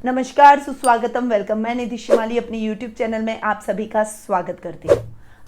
नमस्कार, सुस्वागतम, वेलकम। मैं निधि शिमाली अपने YouTube चैनल में आप सभी का स्वागत करती हूँ।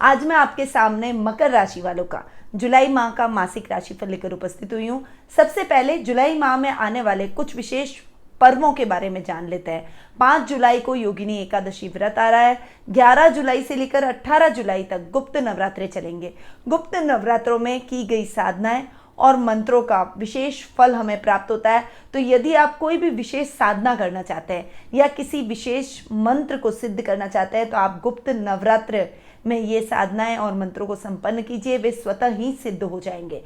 आज मैं आपके सामने मकर राशि वालों का जुलाई माह का मासिक राशिफल लेकर उपस्थित हुई हूँ। सबसे पहले जुलाई माह में आने वाले कुछ विशेष पर्वों के बारे में जान लेते हैं। 5 जुलाई को योगिनी एकादशी व्रत आ रहा है। 11 जुलाई से लेकर 18 जुलाई तक गुप्त नवरात्रे चलेंगे। गुप्त नवरात्रों में की गई साधनाएं और मंत्रों का विशेष फल हमें प्राप्त होता है। तो यदि आप कोई भी विशेष साधना करना चाहते हैं या किसी विशेष मंत्र को सिद्ध करना चाहते हैं तो आप गुप्त नवरात्र में ये साधनाएं और मंत्रों को संपन्न कीजिए, वे स्वतः ही सिद्ध हो जाएंगे।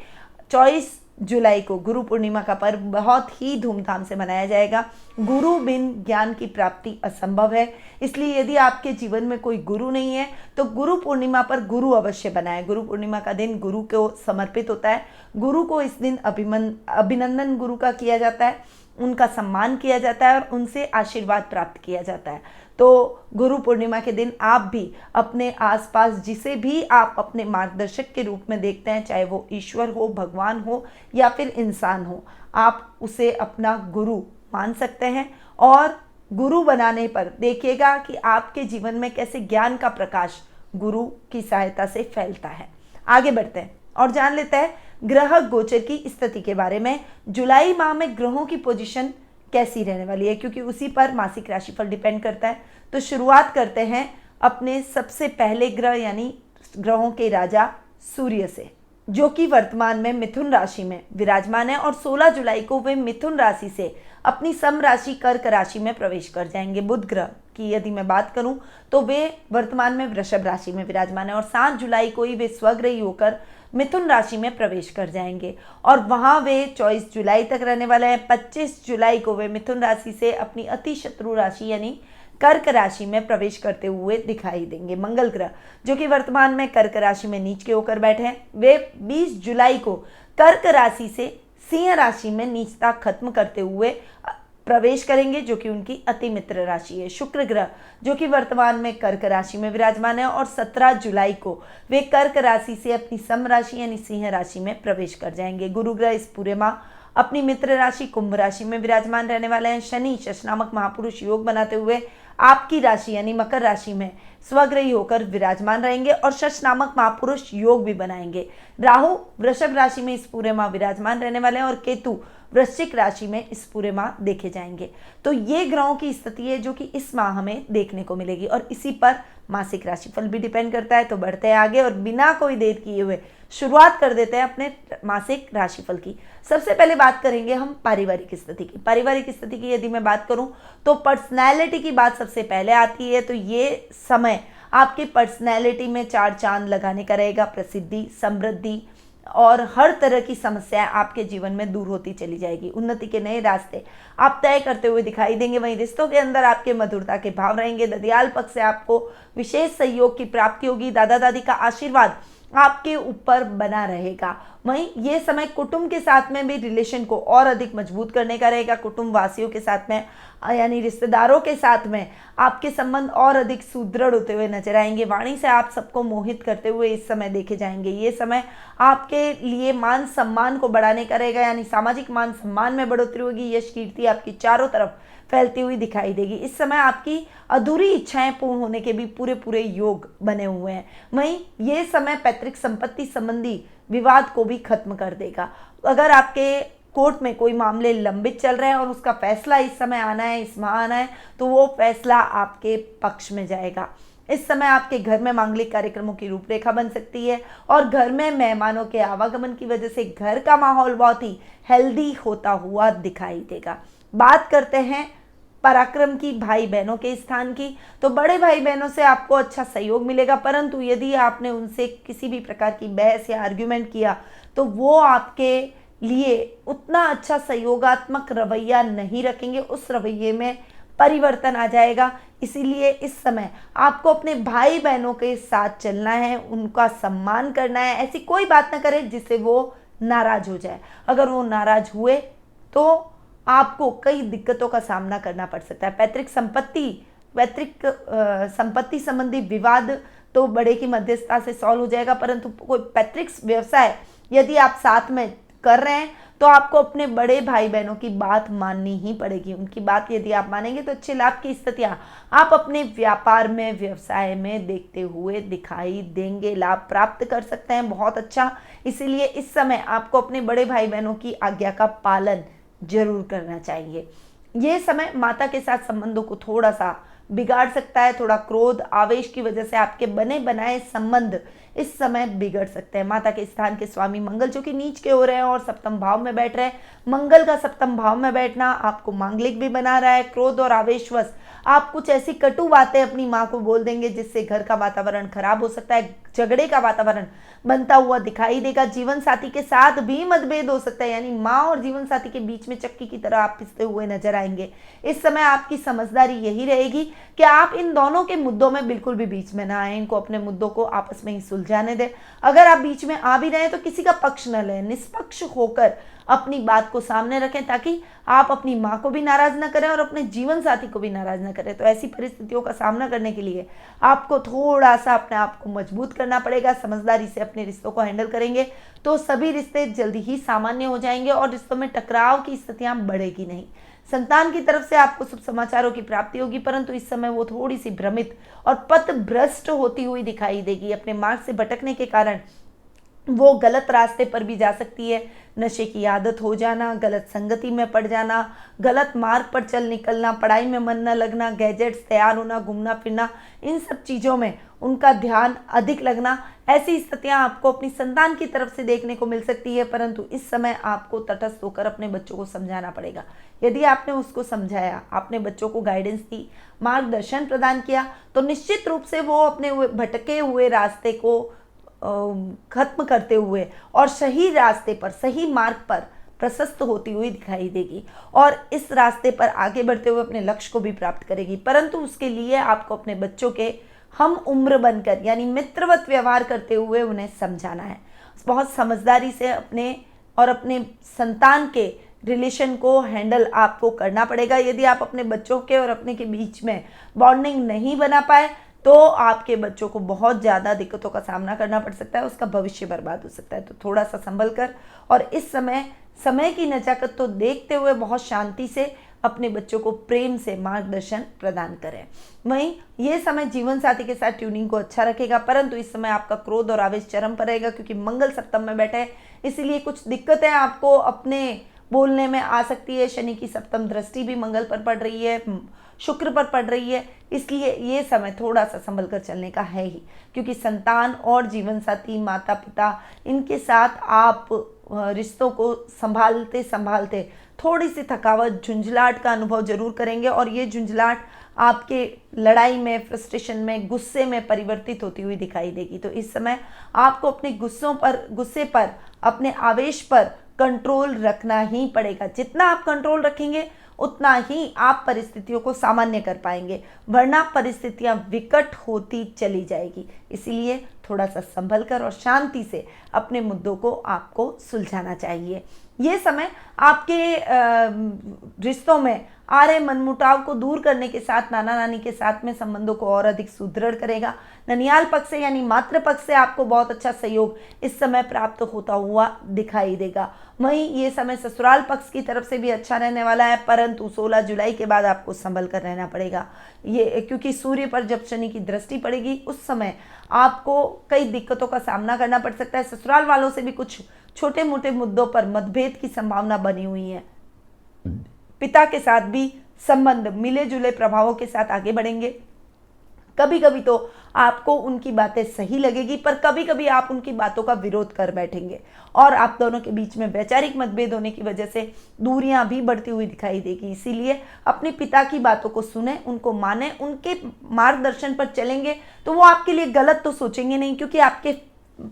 24 जुलाई को गुरु पूर्णिमा का पर्व बहुत ही धूमधाम से मनाया जाएगा। गुरु बिन ज्ञान की प्राप्ति असंभव है, इसलिए यदि आपके जीवन में कोई गुरु नहीं है तो गुरु पूर्णिमा पर गुरु अवश्य बनाएं। गुरु पूर्णिमा का दिन गुरु को समर्पित होता है। गुरु को इस दिन अभिनंदन गुरु का किया जाता है, उनका सम्मान किया जाता है और उनसे आशीर्वाद प्राप्त किया जाता है। तो गुरु पूर्णिमा के दिन आप भी अपने आसपास जिसे भी आप अपने मार्गदर्शक के रूप में देखते हैं, चाहे वो ईश्वर हो, भगवान हो या फिर इंसान हो, आप उसे अपना गुरु मान सकते हैं। और गुरु बनाने पर देखिएगा कि आपके जीवन में कैसे ज्ञान का प्रकाश गुरु की सहायता से फैलता है। आगे बढ़ते हैं और जान लेते हैं ग्रह गोचर की स्थिति के बारे में। जुलाई माह में ग्रहों की पोजीशन कैसी रहने वाली है, क्योंकि उसी पर मासिक राशिफल डिपेंड करता है। तो शुरुआत करते हैं अपने सबसे पहले ग्रह यानी ग्रहों के राजा सूर्य से, जो कि वर्तमान में मिथुन राशि में विराजमान है और 16 जुलाई को वे मिथुन राशि से अपनी सम राशि कर्क राशि में प्रवेश कर जाएंगे। बुध ग्रह की यदि मैं बात करूं तो वे वर्तमान में वृषभ राशि में विराजमान है और 7 जुलाई को ही वे स्वग्रही होकर मिथुन राशि में प्रवेश कर जाएंगे और वहां वे 24 जुलाई तक रहने वाले हैं। 25 जुलाई को वे मिथुन राशि से अपनी अति शत्रु राशि यानी कर्क राशि में प्रवेश करते हुए दिखाई देंगे। मंगल ग्रह, जो कि वर्तमान में कर्क राशि में नीच के होकर बैठे हैं, वे 20 जुलाई को कर्क राशि से सिंह राशि में नीचता खत्म करते हुए प्रवेश करेंगे, जो कि उनकी अति मित्र राशि है। शुक्र ग्रह, जो कि वर्तमान में कर्क राशि में विराजमान है और 17 जुलाई को वे कर्क राशि से अपनी सम राशि यानी सिंह राशि में प्रवेश कर जाएंगे। गुरु ग्रह इस पूरे माह अपनी मित्र राशि कुंभ राशि में विराजमान रहने वाले हैं। शनि शश नामक महापुरुष योग बनाते हुए आपकी राशि यानी मकर राशि में स्वग्रही होकर विराजमान रहेंगे और शश नामक महापुरुष योग भी बनाएंगे। राहु वृषभ राशि में इस पूरे माह विराजमान रहने वाले हैं और केतु वृश्चिक राशि में इस पूरे माह देखे जाएंगे। तो ये ग्रहों की स्थिति है जो कि इस माह हमें देखने को मिलेगी और इसी पर मासिक राशिफल भी डिपेंड करता है। तो बढ़ते हैं आगे और बिना कोई देर किए हुए शुरुआत कर देते हैं अपने मासिक राशिफल की। सबसे पहले बात करेंगे हम पारिवारिक स्थिति की। पारिवारिक स्थिति की यदि मैं बात करूं तो पर्सनैलिटी की बात सबसे पहले आती है। तो ये समय आपकी पर्सनैलिटी में 4 चांद लगाने का रहेगा। प्रसिद्धि, समृद्धि और हर तरह की समस्याएं आपके जीवन में दूर होती चली जाएगी। उन्नति के नए रास्ते आप तय करते हुए दिखाई देंगे। वहीं रिश्तों के अंदर आपके मधुरता के भाव रहेंगे। ददियाल पक्ष से आपको विशेष सहयोग की प्राप्ति होगी। दादा दादी का आशीर्वाद आपके ऊपर बना रहेगा। वहीं ये समय कुटुंब के साथ में भी रिलेशन को और अधिक मजबूत करने का रहेगा। कुटुंब वासियों के साथ में यानी रिश्तेदारों के साथ में आपके संबंध और अधिक सुदृढ़ होते हुए नजर आएंगे। वाणी से आप सबको मोहित करते हुए इस समय देखे जाएंगे। ये समय आपके लिए मान सम्मान को बढ़ाने का रहेगा, यानी सामाजिक मान सम्मान में बढ़ोतरी होगी। यश कीर्ति आपकी चारों तरफ फैलती हुई दिखाई देगी। इस समय आपकी अधूरी इच्छाएं पूर्ण होने के भी पूरे योग बने हुए हैं। वहीं ये समय पैतृक संपत्ति संबंधी विवाद को भी खत्म कर देगा। अगर आपके कोर्ट में कोई मामले लंबित चल रहे हैं और उसका फैसला इस समय आना है, इस माह आना है, तो वो फैसला आपके पक्ष में जाएगा। इस समय आपके घर में मांगलिक कार्यक्रमों की रूपरेखा बन सकती है और घर में मेहमानों के आवागमन की वजह से घर का माहौल बहुत ही हेल्दी होता हुआ दिखाई देगा। बात करते हैं पराक्रम की, भाई बहनों के स्थान की। तो बड़े भाई बहनों से आपको अच्छा सहयोग मिलेगा, परंतु यदि आपने उनसे किसी भी प्रकार की बहस या आर्ग्यूमेंट किया तो वो आपके लिए उतना अच्छा सहयोगात्मक रवैया नहीं रखेंगे। उस रवैये में परिवर्तन आ जाएगा। इसीलिए इस समय आपको अपने भाई बहनों के साथ चलना है, उनका सम्मान करना है। ऐसी कोई बात ना करें जिससे वो नाराज हो जाए। अगर वो नाराज हुए तो आपको कई दिक्कतों का सामना करना पड़ सकता है। पैतृक संपत्ति संबंधी विवाद तो बड़े की मध्यस्थता से सॉल्व हो जाएगा, परंतु कोई पैतृक व्यवसाय यदि आप साथ में कर रहे हैं तो तो आपको अपने बड़े भाई बहनों की बात माननी ही पड़ेगी। उनकी बात यदि आप मानेंगे तो अच्छे लाभ की स्थितियां आप अपने व्यापार में, व्यवसाय में देखते हुए दिखाई देंगे, लाभ प्राप्त कर सकते हैं, बहुत अच्छा। इसीलिए इस समय आपको अपने बड़े भाई बहनों की आज्ञा का पालन जरूर करना चाहिए। ये समय माता के साथ संबंधों को थोड़ा सा बिगाड़ सकता है। थोड़ा क्रोध, आवेश की वजह से आपके बने बनाए संबंध इस समय बिगड़ सकते हैं। माता के स्थान के स्वामी मंगल जो कि नीच के हो रहे हैं और सप्तम भाव में बैठ रहे हैं, मंगल का सप्तम भाव में बैठना आपको मांगलिक भी बना रहा है। क्रोध और आवेशवश आप कुछ ऐसी कटु बातें अपनी माँ को बोल देंगे जिससे घर का वातावरण खराब हो सकता है, झगड़े का वातावरण बनता हुआ दिखाई देगा। जीवन साथी के साथ भी मतभेद हो सकता है, यानी माँ और जीवन साथी के बीच में चक्की की तरह आप पिसते हुए नजर आएंगे। इस समय आपकी समझदारी यही रहेगी कि आप इन दोनों के मुद्दों में बिल्कुल भी बीच में ना आए, इनको अपने मुद्दों को आपस में ही सुलझाने दें। अगर आप बीच में आ भी रहे हैं तो किसी का पक्ष न लें, निष्पक्ष होकर अपनी बात को सामने रखें ताकि आप अपनी माँ को भी नाराज न करें और अपने जीवन साथी को भी नाराज न करें। तो ऐसी परिस्थितियों का सामना करने के लिए आपको थोड़ा सा अपने आप को मजबूत करना पड़ेगा। समझदारी से अपने रिश्तों को हैंडल करेंगे तो सभी रिश्ते जल्दी ही सामान्य हो जाएंगे और रिश्तों में टकराव की स्थितियां बढ़ेगी नहीं। संतान की तरफ से आपको शुभ समाचारों की प्राप्ति होगी, परंतु इस समय वो थोड़ी सी भ्रमित और पथभ्रष्ट होती हुई दिखाई देगी। अपने मार्ग से भटकने के कारण वो गलत रास्ते पर भी जा सकती है। नशे की आदत हो जाना, गलत संगति में पड़ जाना, गलत मार्ग पर चल निकलना, पढ़ाई में मन न लगना, गैजेट्स तैयार होना, घूमना फिरना, इन सब चीज़ों में उनका ध्यान अधिक लगना, ऐसी स्थितियां आपको अपनी संतान की तरफ से देखने को मिल सकती है। परंतु इस समय आपको तटस्थ होकर अपने बच्चों को समझाना पड़ेगा। यदि आपने उसको समझाया, आपने बच्चों को गाइडेंस दी, मार्गदर्शन प्रदान किया, तो निश्चित रूप से वो अपने भटके हुए रास्ते को खत्म करते हुए और सही रास्ते पर, सही मार्ग पर प्रशस्त होती हुई दिखाई देगी और इस रास्ते पर आगे बढ़ते हुए अपने लक्ष्य को भी प्राप्त करेगी। परंतु उसके लिए आपको अपने बच्चों के हम उम्र बनकर, यानी मित्रवत व्यवहार करते हुए उन्हें समझाना है। बहुत समझदारी से अपने संतान के रिलेशन को हैंडल आपको करना पड़ेगा। यदि आप अपने बच्चों के और अपने के बीच में बॉन्डिंग नहीं बना पाए तो आपके बच्चों को बहुत ज़्यादा दिक्कतों का सामना करना पड़ सकता है, उसका भविष्य बर्बाद हो सकता है। तो थोड़ा सा संभल कर और इस समय की नजाकत तो देखते हुए बहुत शांति से अपने बच्चों को प्रेम से मार्गदर्शन प्रदान करें। वहीं ये समय जीवन साथी के साथ ट्यूनिंग को अच्छा रखेगा, परंतु इस समय आपका क्रोध और आवेश चरम पर रहेगा क्योंकि मंगल सप्तम में बैठे हैं, इसलिए कुछ दिक्कतें आपको अपने बोलने में आ सकती है। शनि की सप्तम दृष्टि भी मंगल पर पड़ रही है, शुक्र पर पड़ रही है, इसलिए ये समय थोड़ा सा संभल कर चलने का है ही, क्योंकि संतान और जीवन साथी, माता पिता, इनके साथ आप रिश्तों को संभालते संभालते थोड़ी सी थकावट, झुंझलाहट का अनुभव जरूर करेंगे और ये झुंझलाहट आपके लड़ाई में, फ्रस्ट्रेशन में, गुस्से में परिवर्तित होती हुई दिखाई देगी। तो इस समय आपको अपने गुस्से पर, अपने आवेश पर कंट्रोल रखना ही पड़ेगा। जितना आप कंट्रोल रखेंगे उतना ही आप परिस्थितियों को सामान्य कर पाएंगे, वरना परिस्थितियां विकट होती चली जाएगी। इसीलिए थोड़ा सा संभल कर और शांति से अपने मुद्दों को आपको सुलझाना चाहिए। ये समय आपके रिश्तों में आ रहे मनमुटाव को दूर करने के साथ नाना नानी के साथ में संबंधों को और अधिक सुदृढ़ करेगा। ननियाल पक्ष से यानी मातृ पक्ष से आपको बहुत अच्छा सहयोग इस समय प्राप्त होता हुआ दिखाई देगा। वहीं ये समय ससुराल पक्ष की तरफ से भी अच्छा रहने वाला है, परंतु 16 जुलाई के बाद आपको संभल कर रहना पड़ेगा। ये क्योंकि सूर्य पर जब शनि की दृष्टि पड़ेगी उस समय आपको कई दिक्कतों का सामना करना पड़ सकता है। ससुराल वालों से भी कुछ छोटे मोटे मुद्दों पर मतभेद की संभावना बनी हुई है। पिता के साथ भी संबंध मिले जुले प्रभावों के साथ आगे बढ़ेंगे। कभी कभी तो आपको उनकी बातें सही लगेगी, पर कभी कभी आप उनकी बातों का विरोध कर बैठेंगे और आप दोनों के बीच में वैचारिक मतभेद होने की वजह से दूरियां भी बढ़ती हुई दिखाई देगी। इसीलिए अपने पिता की बातों को सुने, उनको माने, उनके मार्गदर्शन पर चलेंगे तो वो आपके लिए गलत तो सोचेंगे नहीं, क्योंकि आपके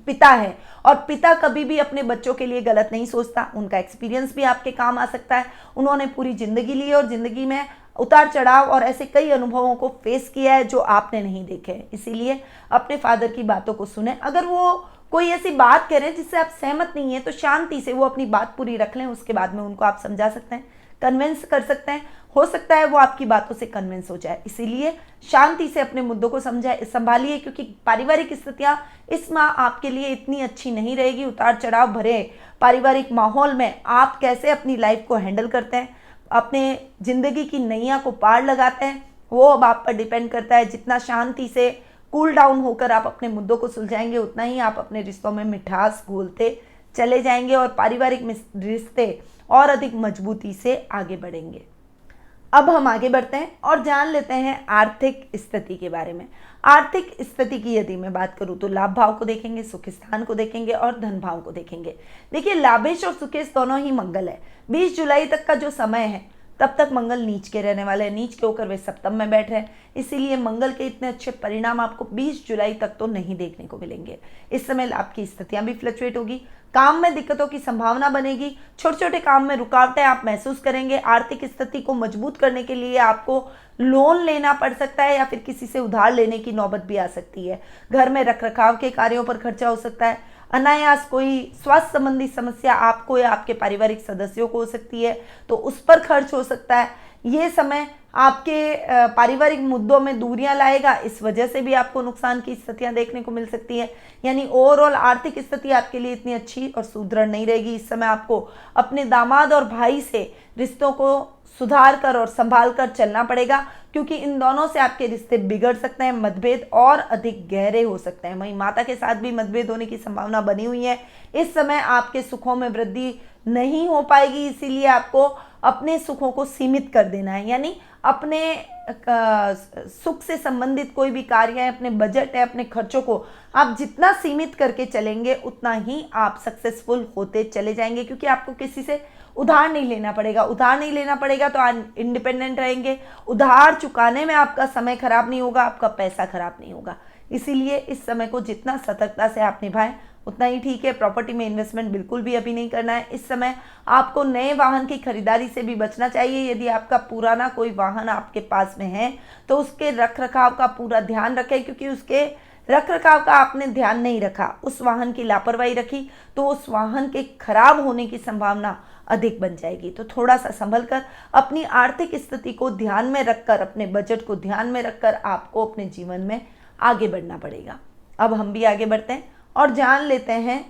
पिता है और पिता कभी भी अपने बच्चों के लिए गलत नहीं सोचता। उनका एक्सपीरियंस भी आपके काम आ सकता है। उन्होंने पूरी जिंदगी ली और जिंदगी में उतार चढ़ाव और ऐसे कई अनुभवों को फेस किया है जो आपने नहीं देखे हैं। इसीलिए अपने फादर की बातों को सुने। अगर वो कोई ऐसी बात करें जिससे आप सहमत नहीं है तो शांति से वो अपनी बात पूरी रख लें, उसके बाद में उनको आप समझा सकते हैं। कन्विंस कर सकते हैं। हो सकता है वो आपकी बातों से कन्विंस हो जाए, इसीलिए शांति से अपने मुद्दों को संभालिए, क्योंकि पारिवारिक स्थितियां इस माह आपके लिए इतनी अच्छी नहीं रहेगी। उतार चढ़ाव भरे पारिवारिक माहौल में आप कैसे अपनी लाइफ को हैंडल करते हैं, अपने जिंदगी की नैया को पार लगाते हैं, वो अब आप पर डिपेंड करता है। जितना शांति से कूल डाउन होकर आप अपने मुद्दों को सुलझाएंगे, उतना ही आप अपने रिश्तों में मिठास घोलते चले जाएंगे और पारिवारिक रिश्ते और अधिक मजबूती से आगे बढ़ेंगे। अब हम आगे बढ़ते हैं और जान लेते हैं आर्थिक स्थिति के बारे में। आर्थिक स्थिति की यदि मैं बात करूं तो लाभ भाव को देखेंगे, सुख स्थान को देखेंगे और धन भाव को देखेंगे। देखिए, लाभेश और सुकेश दोनों ही मंगल है। 20 जुलाई तक का जो समय है तब तक मंगल नीच के रहने वाले हैं, नीच के होकर वे सप्तम में बैठ रहे हैं, इसीलिए मंगल के इतने अच्छे परिणाम आपको 20 जुलाई तक तो नहीं देखने को मिलेंगे। इस समय लाभ की स्थितियां भी फ्लक्चुएट होगी, काम में दिक्कतों की संभावना बनेगी, छोटे छोटे काम में रुकावटें आप महसूस करेंगे। आर्थिक स्थिति को मजबूत करने के लिए आपको लोन लेना पड़ सकता है या फिर किसी से उधार लेने की नौबत भी आ सकती है। घर में रखरखाव के कार्यों पर खर्चा हो सकता है। अनायास कोई स्वास्थ्य संबंधी समस्या आपको या आपके पारिवारिक सदस्यों को हो सकती है, तो उस पर खर्च हो सकता है। ये समय आपके पारिवारिक मुद्दों में दूरियां लाएगा, इस वजह से भी आपको नुकसान की स्थितियां देखने को मिल सकती है। यानी ओवरऑल आर्थिक स्थिति आपके लिए इतनी अच्छी और सुदृढ़ नहीं रहेगी। इस समय आपको अपने दामाद और भाई से रिश्तों को सुधार कर और संभाल कर चलना पड़ेगा, क्योंकि इन दोनों से आपके रिश्ते बिगड़ सकते हैं, मतभेद और अधिक गहरे हो सकते हैं। वहीं माता के साथ भी मतभेद होने की संभावना बनी हुई है। इस समय आपके सुखों में वृद्धि नहीं हो पाएगी, इसीलिए आपको अपने सुखों को सीमित कर देना है। यानी अपने सुख से संबंधित कोई भी कार्य है, अपने बजट है, अपने खर्चों को आप जितना सीमित करके चलेंगे उतना ही आप सक्सेसफुल होते चले जाएंगे, क्योंकि आपको किसी से उधार नहीं लेना पड़ेगा। उधार नहीं लेना पड़ेगा तो आप इंडिपेंडेंट रहेंगे। उधार चुकाने में आपका समय खराब नहीं होगा, आपका पैसा खराब नहीं होगा। इसीलिए इस समय को जितना सतर्कता से आप निभाएं उतना ही ठीक है। प्रॉपर्टी में इन्वेस्टमेंट बिल्कुल भी अभी नहीं करना है। इस समय आपको नए वाहन की खरीदारी से भी बचना चाहिए। यदि आपका पुराना कोई वाहन आपके पास में है तो उसके रखरखाव का पूरा ध्यान रखें, क्योंकि उसके रखरखाव का आपने ध्यान नहीं रखा, उस वाहन की लापरवाही रखी, तो उस वाहन के खराब होने की संभावना अधिक बन जाएगी। तो थोड़ा सा संभल कर, अपनी आर्थिक स्थिति को ध्यान में रखकर, अपने बजट को ध्यान में रखकर आपको अपने जीवन में आगे बढ़ना पड़ेगा। अब हम भी आगे बढ़ते हैं और जान लेते हैं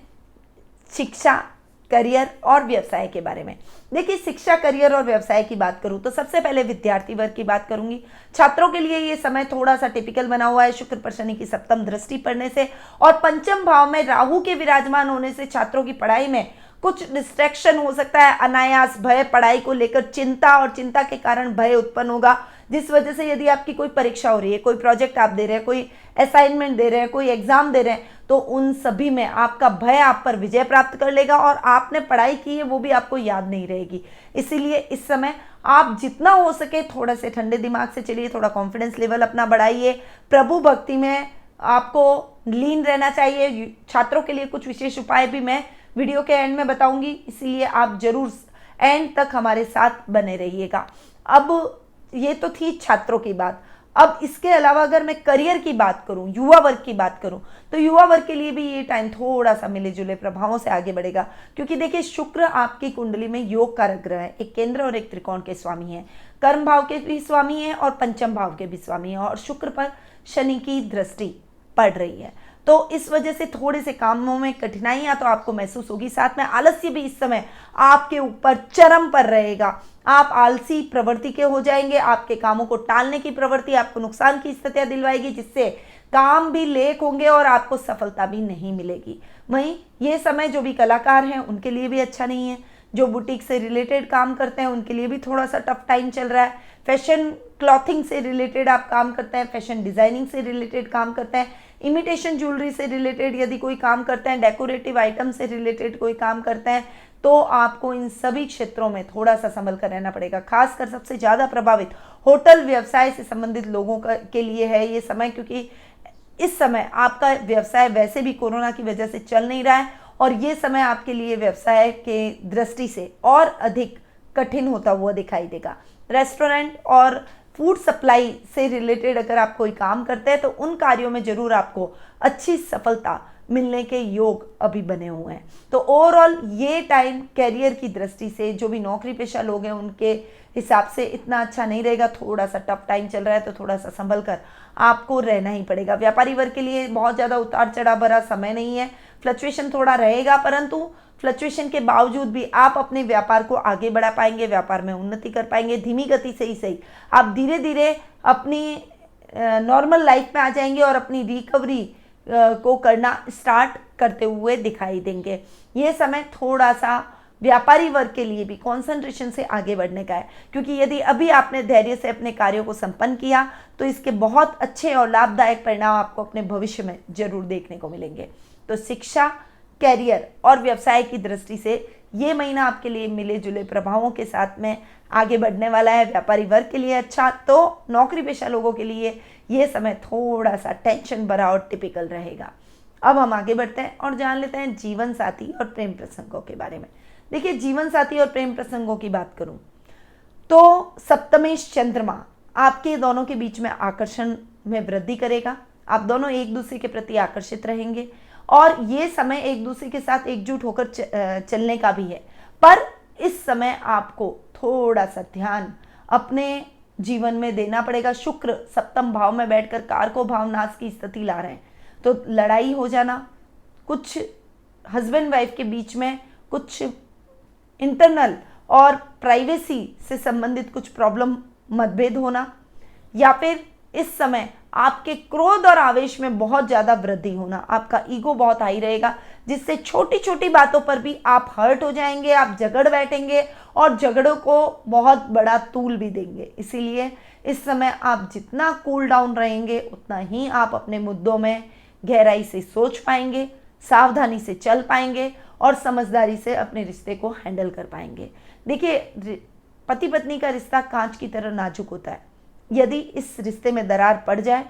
शिक्षा, करियर और व्यवसाय के बारे में। देखिए, शिक्षा, करियर और व्यवसाय की बात करूं तो सबसे पहले विद्यार्थी वर्ग की बात करूंगी। छात्रों के लिए ये समय थोड़ा सा टिपिकल बना हुआ है। शुक्र पर शनि की सप्तम दृष्टि पड़ने से और पंचम भाव में राहु के विराजमान होने से छात्रों की पढ़ाई में कुछ डिस्ट्रैक्शन हो सकता है। अनायास भय, पढ़ाई को लेकर चिंता और चिंता के कारण भय उत्पन्न होगा, जिस वजह से यदि आपकी कोई परीक्षा हो रही है, कोई प्रोजेक्ट आप दे रहे हैं, कोई असाइनमेंट दे रहे हैं, कोई एग्जाम दे रहे हैं, तो उन सभी में आपका भय आप पर विजय प्राप्त कर लेगा और आपने पढ़ाई की है वो भी आपको याद नहीं रहेगी। इसीलिए इस समय आप जितना हो सके थोड़ा से ठंडे दिमाग से चलिए, थोड़ा कॉन्फिडेंस लेवल अपना बढ़ाइए, प्रभु भक्ति में आपको लीन रहना चाहिए। छात्रों के लिए कुछ विशेष उपाय भी मैं वीडियो के एंड में बताऊंगी, इसीलिए आप जरूर एंड तक हमारे साथ बने रहिएगा। अब ये तो थी छात्रों की बात। अब इसके अलावा अगर मैं करियर की बात करूं, युवा वर्ग की बात करूं, तो युवा वर्ग के लिए भी ये टाइम थोड़ा सा मिले जुले प्रभावों से आगे बढ़ेगा, क्योंकि देखिए शुक्र आपकी कुंडली में योग कारक ग्रह है, एक केंद्र और एक त्रिकोण के स्वामी है, कर्म भाव के भी स्वामी है और पंचम भाव के भी स्वामी है, और शुक्र पर शनि की दृष्टि पड़ रही है। तो इस वजह से थोड़े से कामों में कठिनाइयां तो आपको महसूस होगी, साथ में आलस्य भी इस समय आपके ऊपर चरम पर रहेगा। आप आलसी प्रवृत्ति के हो जाएंगे, आपके कामों को टालने की प्रवृत्ति आपको नुकसान की स्थितियां दिलवाएगी, जिससे काम भी लेक होंगे और आपको सफलता भी नहीं मिलेगी। वहीं ये समय जो भी कलाकार हैं उनके लिए भी अच्छा नहीं है। जो बुटीक से रिलेटेड काम करते हैं उनके लिए भी थोड़ा सा टफ टाइम चल रहा है। फैशन क्लॉथिंग से रिलेटेड आप काम करते हैं, फैशन डिजाइनिंग से रिलेटेड काम करते हैं, इमिटेशन ज्वेलरी से रिलेटेड यदि कोई काम करते हैं, डेकोरेटिव आइटम से रिलेटेड कोई काम करते हैं, तो आपको इन सभी क्षेत्रों में थोड़ा सा संभल कर रहना पड़ेगा। खासकर सबसे ज़्यादा प्रभावित होटल व्यवसाय से संबंधित लोगों के लिए है ये समय, क्योंकि इस समय आपका व्यवसाय वैसे भी कोरोना की वजह से चल नहीं रहा है और ये समय आपके लिए व्यवसाय के दृष्टि से और अधिक कठिन होता हुआ दिखाई देगा। रेस्टोरेंट और फूड सप्लाई से रिलेटेड अगर आप कोई काम करते हैं तो उन कार्यों में जरूर आपको अच्छी सफलता मिलने के योग अभी बने हुए हैं। तो ओवरऑल ये टाइम कैरियर की दृष्टि से जो भी नौकरी पेशा लोग हैं उनके हिसाब से इतना अच्छा नहीं रहेगा। थोड़ा सा टफ टाइम चल रहा है तो थोड़ा सा संभल कर आपको रहना ही पड़ेगा। व्यापारी वर्ग के लिए बहुत ज़्यादा उतार चढ़ाव भरा समय नहीं है, फ्लक्चुएशन थोड़ा रहेगा, परंतु फ्लक्चुएशन के बावजूद भी आप अपने व्यापार को आगे बढ़ा पाएंगे, व्यापार में उन्नति कर पाएंगे। धीमी गति से ही सही आप धीरे धीरे अपनी नॉर्मल लाइफ में आ जाएंगे और अपनी रिकवरी को करना स्टार्ट करते हुए दिखाई देंगे। ये समय थोड़ा सा व्यापारी वर्ग के लिए भी कंसंट्रेशन से आगे बढ़ने का है, क्योंकि यदि अभी आपने धैर्य से अपने कार्यों को संपन्न किया तो इसके बहुत अच्छे और लाभदायक परिणाम आपको अपने भविष्य में जरूर देखने को मिलेंगे। तो शिक्षा, कैरियर और व्यवसाय की दृष्टि से ये महीना आपके लिए मिले जुले प्रभावों के साथ में आगे बढ़ने वाला है। व्यापारी वर्ग के लिए अच्छा, तो नौकरी पेशा लोगों के लिए ये समय थोड़ा सा टेंशन भरा और टिपिकल रहेगा। अब हम आगे बढ़ते हैं और जान लेते हैं जीवन साथी और प्रेम प्रसंगों के बारे में। देखिए, जीवन साथी और प्रेम प्रसंगों की बात करूं तो सप्तमेश चंद्रमा आपके दोनों के बीच में आकर्षण में वृद्धि करेगा। आप दोनों एक दूसरे के प्रति आकर्षित रहेंगे और ये समय एक दूसरे के साथ एकजुट होकर चलने का भी है। पर इस समय आपको थोड़ा सा ध्यान अपने जीवन में देना पड़ेगा। शुक्र सप्तम भाव में बैठकर कारको भावनाश की स्थिति ला रहे हैं, तो लड़ाई हो जाना, कुछ हस्बैंड वाइफ के बीच में कुछ इंटरनल और प्राइवेसी से संबंधित कुछ प्रॉब्लम, मतभेद होना, या फिर इस समय आपके क्रोध और आवेश में बहुत ज़्यादा वृद्धि होना। आपका ईगो बहुत हाई रहेगा, जिससे छोटी छोटी बातों पर भी आप हर्ट हो जाएंगे, आप झगड़ बैठेंगे और झगड़ों को बहुत बड़ा तूल भी देंगे। इसीलिए इस समय आप जितना कूल डाउन रहेंगे उतना ही आप अपने मुद्दों में गहराई से सोच पाएंगे, सावधानी से चल पाएंगे और समझदारी से अपने रिश्ते को हैंडल कर पाएंगे। देखिए, पति पत्नी का रिश्ता कांच की तरह नाजुक होता है। यदि इस रिश्ते में दरार पड़ जाए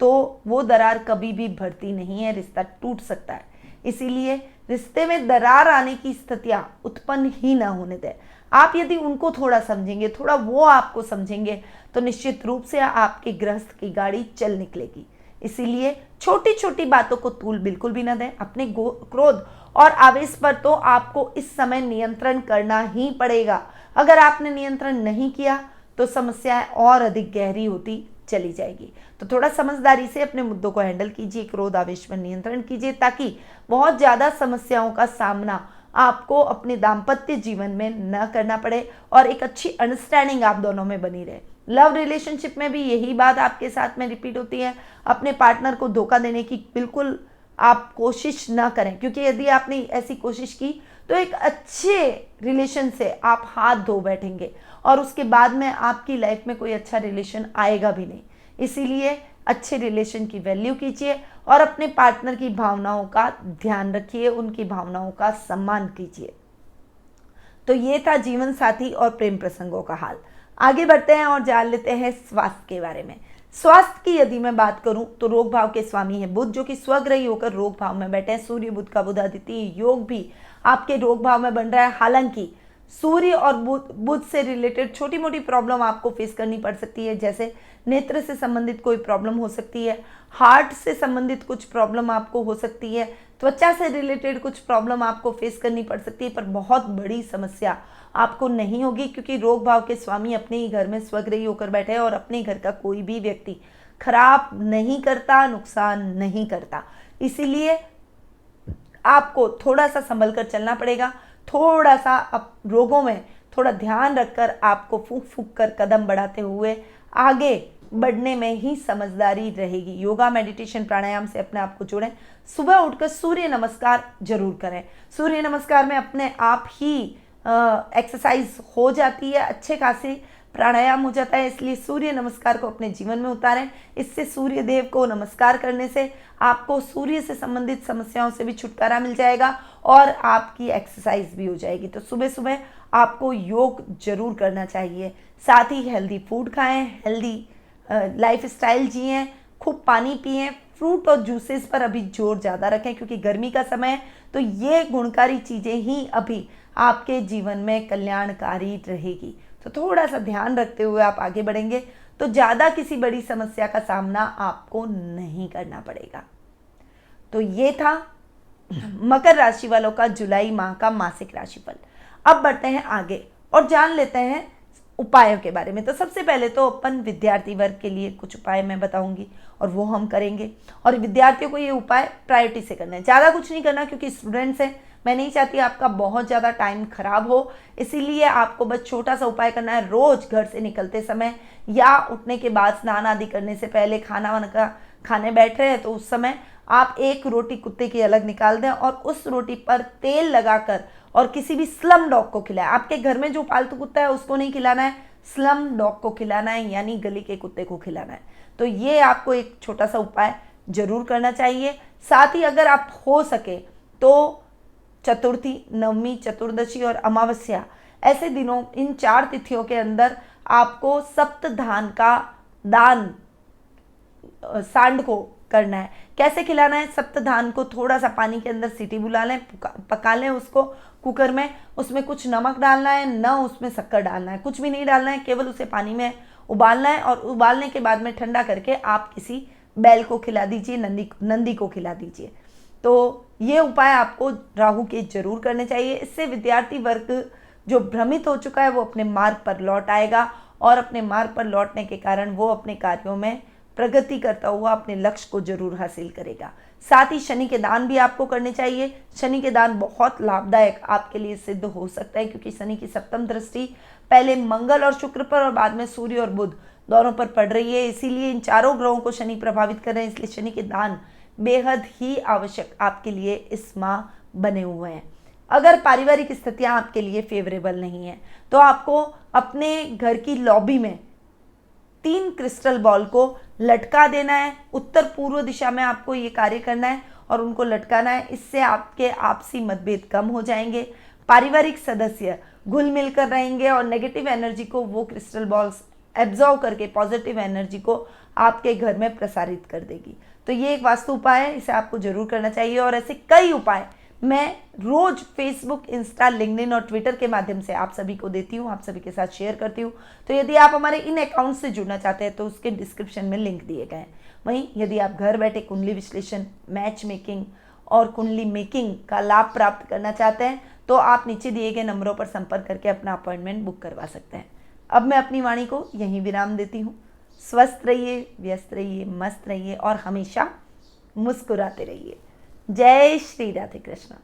तो वो दरार कभी भी भरती नहीं है, रिश्ता टूट सकता है। इसीलिए रिश्ते में दरार आने की स्थितियां उत्पन्न ही ना होने दें। आप यदि उनको थोड़ा समझेंगे, थोड़ा वो आपको समझेंगे, तो निश्चित रूप से आपके गृहस्थ की गाड़ी चल निकलेगी। इसीलिए छोटी छोटी बातों को तूल बिल्कुल भी ना दें। अपने क्रोध और आवेश पर तो आपको इस समय नियंत्रण करना ही पड़ेगा। अगर आपने नियंत्रण नहीं किया तो समस्याएं और अधिक गहरी होती चली जाएगी। तो थोड़ा समझदारी से अपने मुद्दों को हैंडल कीजिए, क्रोध आवेश पर नियंत्रण कीजिए, ताकि बहुत ज़्यादा समस्याओं का सामना आपको अपने दाम्पत्य जीवन में न करना पड़े और एक अच्छी अंडरस्टैंडिंग आप दोनों में बनी रहे। लव रिलेशनशिप में भी यही बात आपके साथ में रिपीट होती है। अपने पार्टनर को धोखा देने की बिल्कुल आप कोशिश ना करें, क्योंकि यदि आपने ऐसी कोशिश की तो एक अच्छे रिलेशन से आप हाथ धो बैठेंगे और उसके बाद में आपकी लाइफ में कोई अच्छा रिलेशन आएगा भी नहीं। इसीलिए अच्छे रिलेशन की वैल्यू कीजिए और अपने पार्टनर की भावनाओं का ध्यान रखिए, उनकी भावनाओं का सम्मान कीजिए। तो ये था जीवन साथी और प्रेम प्रसंगों का हाल। आगे बढ़ते हैं और जान लेते हैं स्वास्थ्य के बारे में। स्वास्थ्य की यदि मैं बात करूं तो रोग भाव के स्वामी है बुध, जो कि स्वग्रही होकर रोग भाव में बैठे हैं। सूर्य बुध का बुधादित्य योग भी आपके रोग भाव में बन रहा है। हालांकि सूर्य और बुध से रिलेटेड छोटी मोटी प्रॉब्लम आपको फेस करनी पड़ सकती है, जैसे नेत्र से संबंधित कोई प्रॉब्लम हो सकती है, हार्ट से संबंधित कुछ प्रॉब्लम आपको हो सकती है, त्वचा से रिलेटेड कुछ प्रॉब्लम आपको फेस करनी पड़ सकती है, पर बहुत बड़ी समस्या आपको नहीं होगी, क्योंकि रोग भाव के स्वामी अपने ही घर में स्वग्रही होकर बैठे हैं और अपने घर का कोई भी व्यक्ति खराब नहीं करता, नुकसान नहीं करता। इसीलिए आपको थोड़ा सा संभल कर चलना पड़ेगा। थोड़ा सा अब रोगों में थोड़ा ध्यान रखकर आपको फूंक फूंक कर कदम बढ़ाते हुए आगे बढ़ने में ही समझदारी रहेगी। योगा, मेडिटेशन, प्राणायाम से अपने आप को जोड़ें। सुबह उठकर सूर्य नमस्कार जरूर करें। सूर्य नमस्कार में अपने आप ही एक्सरसाइज हो जाती है, अच्छे खासे प्राणायाम हो जाता है। इसलिए सूर्य नमस्कार को अपने जीवन में उतारें। इससे सूर्य देव को नमस्कार करने से आपको सूर्य से संबंधित समस्याओं से भी छुटकारा मिल जाएगा और आपकी एक्सरसाइज भी हो जाएगी। तो सुबह सुबह आपको योग जरूर करना चाहिए। साथ ही हेल्दी फूड खाएं, हेल्दी लाइफ स्टाइल जिएं, खूब पानी पिएं, फ्रूट और जूसेस पर अभी जोर ज़्यादा रखें, क्योंकि गर्मी का समय है। तो ये गुणकारी चीज़ें ही अभी आपके जीवन में कल्याणकारी रहेगी। तो थोड़ा सा ध्यान रखते हुए आप आगे बढ़ेंगे तो ज़्यादा किसी बड़ी समस्या का सामना आपको नहीं करना पड़ेगा। तो ये था मकर राशि वालों का जुलाई माह का मासिक राशिफल। अब बढ़ते हैं आगे और जान लेते हैं उपायों के बारे में। तो सबसे पहले तो अपन विद्यार्थी वर्ग के लिए कुछ उपाय मैं बताऊंगी और वो हम करेंगे, और विद्यार्थियों को ये उपाय प्रायोरिटी से करना है, ज़्यादा कुछ नहीं करना क्योंकि स्टूडेंट्स हैं। मैं नहीं चाहती आपका बहुत ज़्यादा टाइम खराब हो, इसीलिए आपको बस छोटा सा उपाय करना है। रोज घर से निकलते समय या उठने के बाद स्नान आदि करने से पहले खाना वाना का खाने बैठ रहे हैं तो उस समय आप एक रोटी कुत्ते की अलग निकाल दें और उस रोटी पर तेल लगाकर और किसी भी स्लम डॉग को खिलाएं। आपके घर में जो पालतू कुत्ता है उसको नहीं खिलाना है, स्लम डॉग को खिलाना है, यानी गली के कुत्ते को खिलाना है। तो ये आपको एक छोटा सा उपाय जरूर करना चाहिए। साथ ही अगर आप हो सके तो चतुर्थी, नवमी, चतुर्दशी और अमावस्या ऐसे दिनों, इन 4 तिथियों के अंदर आपको सप्तधान का दान सांड को करना है। कैसे खिलाना है? सप्तधान को थोड़ा सा पानी के अंदर सीटी बुला लें, पका लें उसको कुकर में, उसमें कुछ नमक डालना है, न उसमें शक्कर डालना है, कुछ भी नहीं डालना है, केवल उसे पानी में उबालना है और उबालने के बाद में ठंडा करके आप किसी बैल को खिला दीजिए, नंदी को खिला दीजिए। तो ये उपाय आपको राहु के जरूर करने चाहिए। इससे विद्यार्थी वर्ग जो भ्रमित हो चुका है वो अपने मार्ग पर लौट आएगा और अपने मार्ग पर लौटने के कारण वो अपने कार्यों में प्रगति करता हुआ अपने लक्ष्य को जरूर हासिल करेगा। साथ ही शनि के दान भी आपको करने चाहिए। शनि के दान बहुत लाभदायक आपके लिए सिद्ध हो सकता है क्योंकि शनि की सप्तम दृष्टि पहले मंगल और शुक्र पर और बाद में सूर्य और बुध दोनों पर पड़ रही है, इसीलिए इन चारों ग्रहों को शनि प्रभावित कर रहे हैं। इसलिए शनि के दान बेहद ही आवश्यक आपके लिए इस माह बने हुए हैं। अगर पारिवारिक स्थितियां आपके लिए फेवरेबल नहीं है तो आपको अपने घर की लॉबी में 3 क्रिस्टल बॉल को लटका देना है। उत्तर पूर्व दिशा में आपको ये कार्य करना है और उनको लटकाना है। इससे आपके आपसी मतभेद कम हो जाएंगे, पारिवारिक सदस्य घुल मिल कर रहेंगे और नेगेटिव एनर्जी को वो क्रिस्टल बॉल्स एब्जॉर्व करके पॉजिटिव एनर्जी को आपके घर में प्रसारित कर देगी। तो ये एक वास्तु उपाय है, इसे आपको जरूर करना चाहिए। और ऐसे कई उपाय मैं रोज फेसबुक, इंस्टा, लिंक्डइन और ट्विटर के माध्यम से आप सभी को देती हूँ, आप सभी के साथ शेयर करती हूँ। तो यदि आप हमारे इन अकाउंट से जुड़ना चाहते हैं तो उसके डिस्क्रिप्शन में लिंक दिए गए हैं। वहीं यदि आप घर बैठे कुंडली विश्लेषण, मैच मेकिंग और कुंडली मेकिंग का लाभ प्राप्त करना चाहते हैं तो आप नीचे दिए गए नंबरों पर संपर्क करके अपना अपॉइंटमेंट बुक करवा सकते हैं। अब मैं अपनी वाणी को यहीं विराम देती हूँ। स्वस्थ रहिए, व्यस्त रहिए, मस्त रहिए और हमेशा मुस्कुराते रहिए। जय श्री राधे कृष्ण।